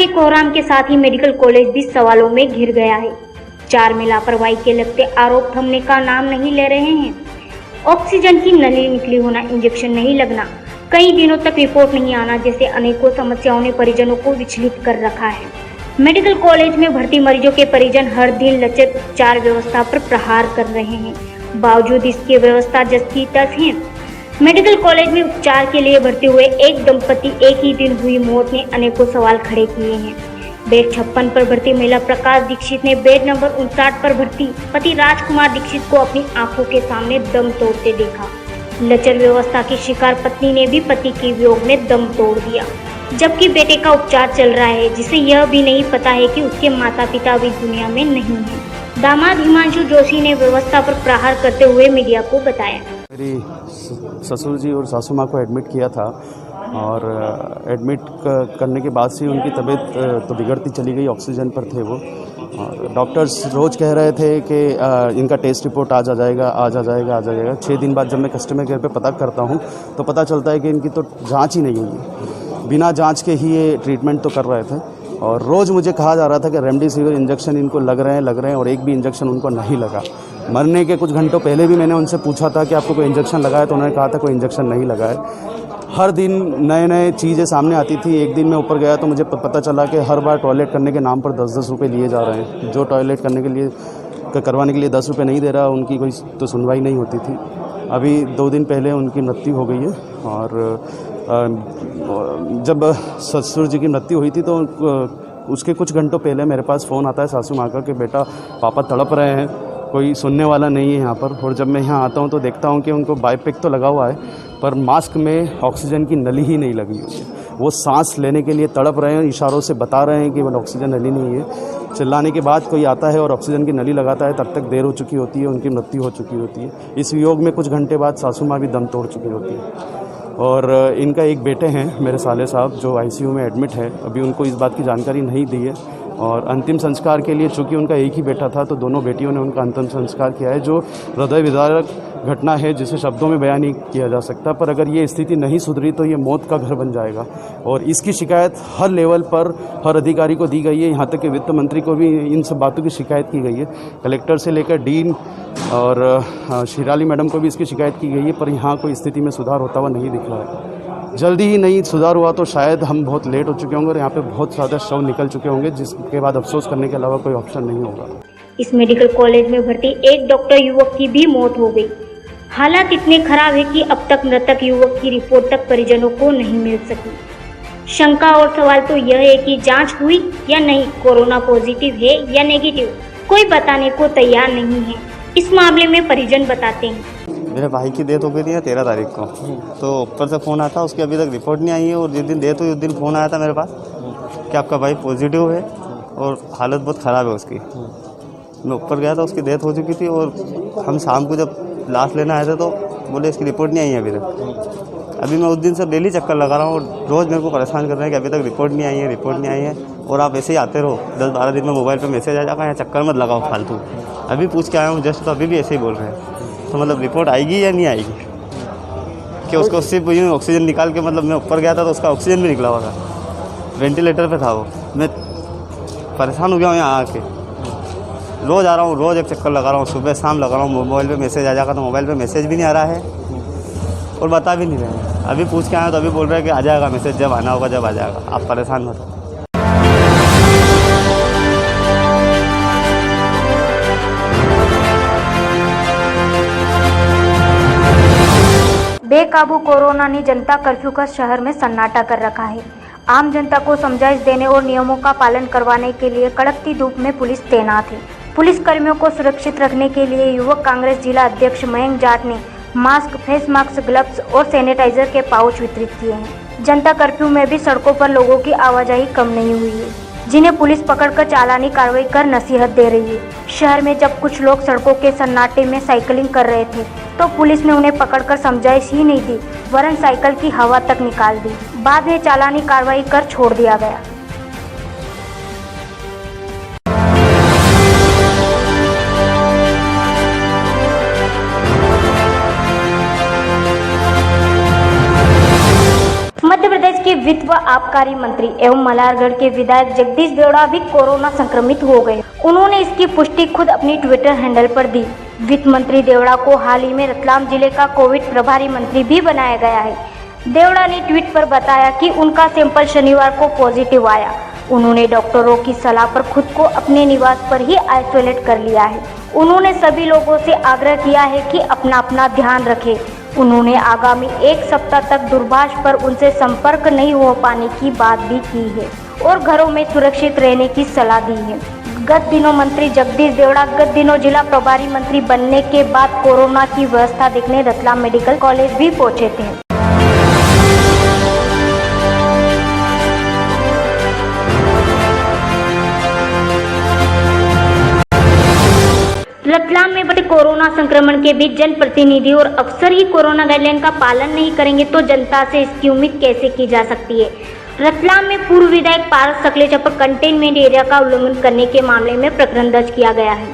के कोहराम के साथ ही मेडिकल कॉलेज भी सवालों में घिर गया है। 4 में लापरवाही के लगते आरोप थमने का नाम नहीं ले रहे हैं। ऑक्सीजन की नली निकली होना, इंजेक्शन नहीं लगना, कई दिनों तक रिपोर्ट नहीं आना जैसे अनेकों समस्याओं ने परिजनों को विचलित कर रखा है। मेडिकल कॉलेज में भर्ती मरीजों के परिजन हर दिन लचर उपचार व्यवस्था पर प्रहार कर रहे हैं। बावजूद इसकी व्यवस्था जस की तस है। मेडिकल कॉलेज में उपचार के लिए भर्ती हुए एक दंपति एक ही दिन हुई मौत ने अनेकों सवाल खड़े किए हैं। बेड 56 पर भर्ती महिला प्रकाश दीक्षित ने बेड नंबर 59 पर भर्ती पति राजकुमार दीक्षित को अपनी आंखों के सामने दम तोड़ते देखा। लचर व्यवस्था की शिकार पत्नी ने भी पति के वियोग में दम तोड़ दिया, जबकि बेटे का उपचार चल रहा है जिसे यह भी नहीं पता है कि उसके माता पिता भी दुनिया में नहीं है। दामाद हिमांशु जोशी ने व्यवस्था पर प्रहार करते हुए मीडिया को बताया। मेरी ससुर जी और सासू माँ को एडमिट किया था और एडमिट करने के बाद से उनकी तबीयत तो बिगड़ती चली गई। ऑक्सीजन पर थे वो और डॉक्टर्स रोज़ कह रहे थे कि इनका टेस्ट रिपोर्ट आज आ जाएगा। 6 दिन बाद जब मैं कस्टमर केयर पे पता करता हूँ तो पता चलता है कि इनकी तो जांच ही नहीं हुई। बिना जांच के ही ये ट्रीटमेंट तो कर रहे थे और रोज़ मुझे कहा जा रहा था कि रेमडेसिविर इंजेक्शन इनको लग रहे हैं और एक भी इंजेक्शन उनको नहीं लगा। मरने के कुछ घंटों पहले भी मैंने उनसे पूछा था कि आपको कोई इंजेक्शन लगा है, तो उन्होंने कहा था कोई इंजेक्शन नहीं लगा है। हर दिन नए चीज़ें सामने आती थी। एक दिन मैं ऊपर गया तो मुझे पता चला कि हर बार टॉयलेट करने के नाम पर 10-10 रुपये लिए जा रहे हैं। जो टॉयलेट करवाने के लिए 10 रुपये नहीं दे रहा, उनकी कोई तो सुनवाई नहीं होती थी। अभी 2 दिन पहले उनकी मृत्यु हो गई है और जब ससुर जी की मृत्यु हुई थी तो उसके कुछ घंटों पहले मेरे पास फ़ोन आता है सासू माँ का कि बेटा पापा तड़प रहे हैं, कोई सुनने वाला नहीं है यहाँ पर। और जब मैं यहाँ आता हूँ तो देखता हूँ कि उनको बायोपिक तो लगा हुआ है पर मास्क में ऑक्सीजन की नली ही नहीं लगी हुई है। वो सांस लेने के लिए तड़प रहे हैं, इशारों से बता रहे हैं कि वो ऑक्सीजन नली नहीं है। चिल्लाने के बाद कोई आता है और ऑक्सीजन की नली लगाता है, तब तक देर हो चुकी होती है, उनकी मृत्यु हो चुकी होती है। इस वियोग में कुछ घंटे बाद सासू माँ भी दम तोड़ चुकी होती है। और इनका एक बेटे हैं मेरे साले साहब जो आईसीयू में एडमिट है। अभी उनको इस बात की जानकारी नहीं दी है और अंतिम संस्कार के लिए चूँकि उनका एक ही बेटा था तो दोनों बेटियों ने उनका अंतिम संस्कार किया है, जो हृदय विदारक घटना है जिसे शब्दों में बयान नहीं किया जा सकता। पर अगर ये स्थिति नहीं सुधरी तो ये मौत का घर बन जाएगा और इसकी शिकायत हर लेवल पर हर अधिकारी को दी गई है। यहाँ तक कि वित्त मंत्री को भी इन सब बातों की शिकायत की गई है। कलेक्टर से लेकर डीन और शिराली मैडम को भी इसकी शिकायत की गई है, पर यहाँ कोई स्थिति में सुधार होता हुआ नहीं दिख रहा है। जल्दी ही नहीं सुधार हुआ तो शायद हम बहुत लेट हो चुके होंगे और यहाँ पे बहुत ज़्यादा शव निकल चुके होंगे, जिसके बाद अफसोस करने के अलावा कोई ऑप्शन नहीं होगा। इस मेडिकल कॉलेज में भर्ती एक डॉक्टर युवक की भी मौत हो गई। हालात इतने खराब है कि अब तक मृतक युवक की रिपोर्ट तक परिजनों को नहीं मिल सकी। शंका और सवाल तो यह है कि जांच हुई या नहीं, कोरोना पॉजिटिव है या नेगेटिव, कोई बताने को तैयार नहीं है। इस मामले में परिजन बताते हैं। मेरे भाई की डेथ हो गई थी 13 तारीख को, तो ऊपर से फ़ोन आता, उसकी अभी तक रिपोर्ट नहीं आई है। और जिस दिन डेथ हुई उस दिन फ़ोन आया था मेरे पास कि आपका भाई पॉजिटिव है और हालत बहुत ख़राब है उसकी। मैं ऊपर गया था, उसकी डेथ हो चुकी थी और हम शाम को जब लाश लेना आए थे तो बोले इसकी रिपोर्ट नहीं आई है अभी तक। अभी मैं उस दिन से डेली चक्कर लगा रहा हूँ और रोज़ मेरे को परेशान कर रहे हैं कि अभी तक रिपोर्ट नहीं आई है और आप ऐसे ही आते रहो। 10-12 दिन में मोबाइल पे मैसेज आ जाएगा, यहाँ चक्कर मत लगाओ फालतू। अभी पूछ के आया हूँ जस्ट, तो अभी भी ऐसे ही बोल रहे हैं। तो मतलब रिपोर्ट आएगी या नहीं आएगी कि उसको सिर्फ ऑक्सीजन निकाल के, मतलब मैं ऊपर गया था तो उसका ऑक्सीजन भी निकला हुआ था, वेंटिलेटर पे था वो। मैं परेशान हो गया हूँ यहाँ आके। रोज़ आ रहा हूँ, रोज़ एक चक्कर लगा रहा हूँ, सुबह शाम लगा रहा हूँ। मोबाइल पे मैसेज आ जाएगा तो मोबाइल पे मैसेज भी नहीं आ रहा है और बता भी नहीं रहे हैं। अभी पूछ के आया तो अभी बोल रहे हैं कि आ जाएगा मैसेज, जब आना होगा जब आ जाएगा, आप परेशान मत हो। बेकाबू कोरोना ने जनता कर्फ्यू का शहर में सन्नाटा कर रखा है। आम जनता को समझाइश देने और नियमों का पालन करवाने के लिए कड़कती धूप में पुलिस तैनात है। पुलिस कर्मियों को सुरक्षित रखने के लिए युवक कांग्रेस जिला अध्यक्ष मयंक जाट ने मास्क, फेस मास्क, ग्लव्स और सैनिटाइजर के पाउच वितरित किए हैं। जनता कर्फ्यू में भी सड़कों पर लोगों की आवाजाही कम नहीं हुई है, जिन्हें पुलिस पकड़कर चालानी कार्रवाई कर नसीहत दे रही है। शहर में जब कुछ लोग सड़कों के सन्नाटे में साइकिलिंग कर रहे थे तो पुलिस ने उन्हें पकड़कर समझाइश ही नहीं दी, वरन साइकिल की हवा तक निकाल दी। बाद में चालानी कार्रवाई कर छोड़ दिया गया। मध्य प्रदेश प्रदेश के वित्त व आबकारी मंत्री एवं मल्हारगढ़ के विधायक जगदीश देवड़ा भी कोरोना संक्रमित हो गए। उन्होंने इसकी पुष्टि खुद अपनी ट्विटर हैंडल पर दी। वित्त मंत्री देवड़ा को हाल ही में रतलाम जिले का कोविड प्रभारी मंत्री भी बनाया गया है। देवड़ा ने ट्वीट पर बताया कि उनका सैंपल शनिवार को पॉजिटिव आया। उन्होंने डॉक्टरों की सलाह पर खुद को अपने निवास पर ही आइसोलेट कर लिया है। उन्होंने सभी लोगों से आग्रह किया है कि अपना ध्यान रखें। उन्होंने आगामी 1 सप्ताह तक दूरभाष पर उनसे संपर्क नहीं हो पाने की बात भी की है और घरों में सुरक्षित रहने की सलाह दी है। गत दिनों मंत्री जगदीश देवड़ा जिला प्रभारी मंत्री बनने के बाद कोरोना की व्यवस्था देखने रतलाम मेडिकल कॉलेज भी पहुंचे थे। रतलाम में बढ़ते कोरोना संक्रमण के बीच जनप्रतिनिधि और अफसर ही कोरोना गाइडलाइन का पालन नहीं करेंगे तो जनता से इसकी उम्मीद कैसे की जा सकती है। रतलाम में पूर्व विधायक पारस सकलेचा पर कंटेनमेंट एरिया का उल्लंघन करने के मामले में प्रकरण दर्ज किया गया है।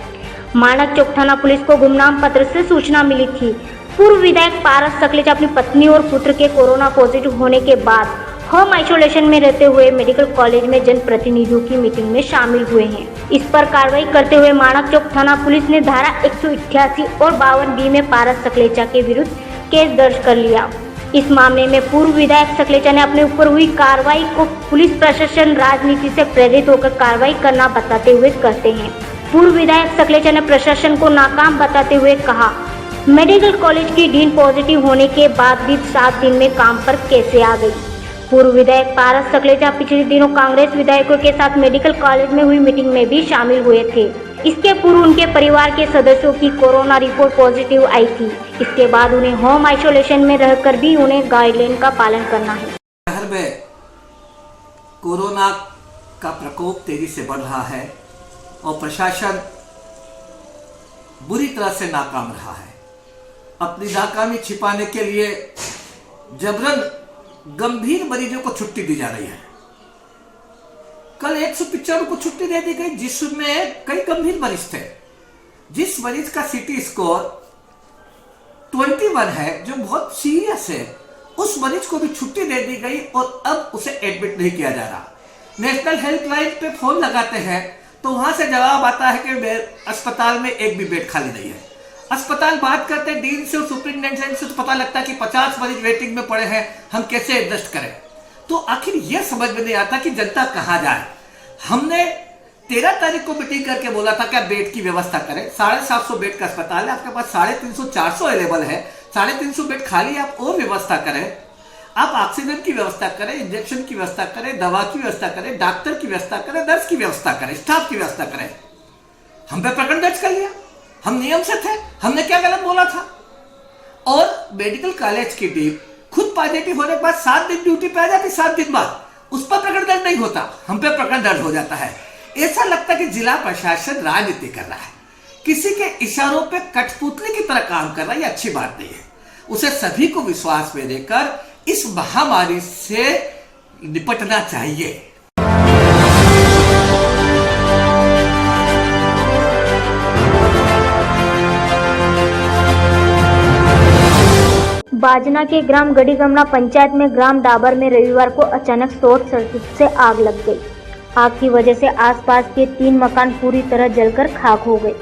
मानक चौक थाना पुलिस को गुमनाम पत्र से सूचना मिली थी। पूर्व विधायक पारस सकलेचा अपनी पत्नी और पुत्र के कोरोना पॉजिटिव होने के बाद होम आइसोलेशन में रहते हुए मेडिकल कॉलेज में जनप्रतिनिधियों की मीटिंग में शामिल हुए हैं। इस पर कार्रवाई करते हुए मानक चौक थाना पुलिस ने धारा 188 और 52B में पारस सकलेचा के विरुद्ध केस दर्ज कर लिया। इस मामले में पूर्व विधायक सकलेचा ने अपने ऊपर हुई कार्रवाई को पुलिस प्रशासन राजनीति से प्रेरित होकर कार्रवाई करना बताते हुए कहते हैं। पूर्व विधायक सकलेचा ने प्रशासन को नाकाम बताते हुए कहा, मेडिकल कॉलेज की डीन पॉजिटिव होने के बाद भी 7 दिन में काम पर कैसे आ गई। पूर्व विधायक पारस सकलेचा पिछले दिनों कांग्रेस विधायकों के साथ मेडिकल कॉलेज में हुई मीटिंग में भी शामिल हुए थे। इसके पूर्व उनके परिवार के सदस्यों की कोरोना रिपोर्ट पॉजिटिव आई थी। इसके बाद उन्हें होम आइसोलेशन में रहकर भी उन्हें गाइडलाइन का पालन करना है। शहर में कोरोना का प्रकोप तेजी से बढ़ रहा है और प्रशासन बुरी तरह से नाकाम रहा है। अपनी नाकामी छिपाने के लिए जबरन गंभीर मरीजों को छुट्टी दी जा रही है। कल 195 को छुट्टी दे दी गई जिसमें कई गंभीर मरीज थे। जिस मरीज का सीटी स्कोर 21 है, जो बहुत सीरियस है, उस मरीज को भी छुट्टी दे दी गई और अब उसे एडमिट नहीं किया जा रहा। नेशनल हेल्पलाइन पे फोन लगाते हैं तो वहां से जवाब आता है कि अस्पताल में एक भी बेड खाली नहीं है। अस्पताल बात करते हैं डीन से और सुपरिटेंडेंट से तो पता लगता है कि 50 मरीज वेटिंग में पड़े हैं, हम कैसे एडजस्ट करें। तो आखिर यह समझ में नहीं आता कि जनता कहां जाए। हमने 13 तारीख को मीटिंग करके बोला था कि आप बेड की व्यवस्था करें। 750 बेड का अस्पताल है, आपके पास 350-400 अवेलेबल है, 350 बेड खाली, आप और व्यवस्था करें। आप ऑक्सीजन की व्यवस्था करें, इंजेक्शन की व्यवस्था करें, दवा की व्यवस्था करें, डॉक्टर की व्यवस्था करें, नर्स की व्यवस्था करें, स्टाफ की व्यवस्था करें। हम पे प्रकरण दर्ज कर लिया। हम नियम से थे, हमने क्या गलत बोला था। और मेडिकल कॉलेज की टीम खुद पॉजिटिव होने के बाद 7 दिन ड्यूटी पे आ जाती, 7 दिन बाद उस पर प्रकरण दर्ज नहीं होता, हम पे प्रकरण दर्ज हो जाता है। ऐसा लगता है कि जिला प्रशासन राजनीति कर रहा है, किसी के इशारों पे कठपुतली की तरह काम कर रहा है। ये अच्छी बात नहीं है। उसे सभी को विश्वास में लेकर इस महामारी से निपटना चाहिए। बाजना के ग्राम गढ़ीगमना पंचायत में ग्राम डाबर में रविवार को अचानक शॉर्ट सर्किट से आग लग गई। आग की वजह से आसपास के 3 मकान पूरी तरह जलकर खाक हो गए।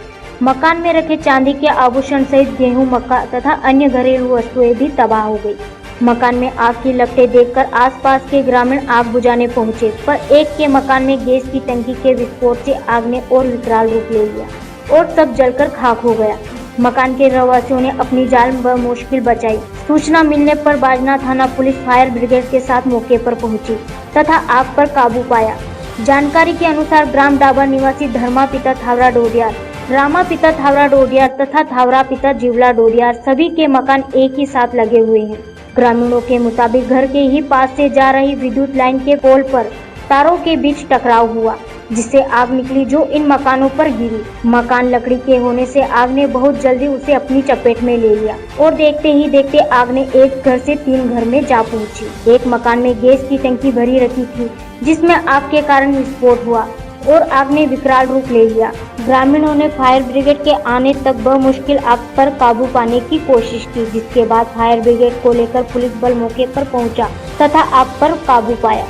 मकान में रखे चांदी के आभूषण सहित गेहूं, मक्का तथा अन्य घरेलू वस्तुएं भी तबाह हो गई। मकान में आग की लपटें देखकर आसपास के ग्रामीण आग बुझाने पहुंचे, पर एक के मकान में गैस की टंकी के विस्फोट से आग ने और विकराल रूप ले लिया और सब जलकर खाक हो गया। मकान के रहवासियों ने अपनी जान बमुश्किल बचाई। सूचना मिलने पर बाजना थाना पुलिस फायर ब्रिगेड के साथ मौके पर पहुंची तथा आग पर काबू पाया। जानकारी के अनुसार ग्राम डाबर निवासी धर्मा पिता थावरा डोडियार, रामा पिता थावरा डोडियार तथा थावरा पिता जीवला डोडियार सभी के मकान एक ही साथ लगे हुए हैं। ग्रामीणों के मुताबिक घर के ही पास से जा रही विद्युत लाइन के पोल पर तारों के बीच टकराव हुआ, जिससे आग निकली जो इन मकानों पर गिरी। मकान लकड़ी के होने से आग ने बहुत जल्दी उसे अपनी चपेट में ले लिया और देखते ही देखते आग ने एक घर से 3 घर में जा पहुंची। एक मकान में गैस की टंकी भरी रखी थी, जिसमें आग के कारण विस्फोट हुआ और आग ने विकराल रूप ले लिया। ग्रामीणों ने फायर ब्रिगेड के आने तक बमुश्किल आग पर काबू पाने की कोशिश की, जिसके बाद फायर ब्रिगेड को लेकर पुलिस बल मौके पर पहुंचा तथा आग पर काबू पाया।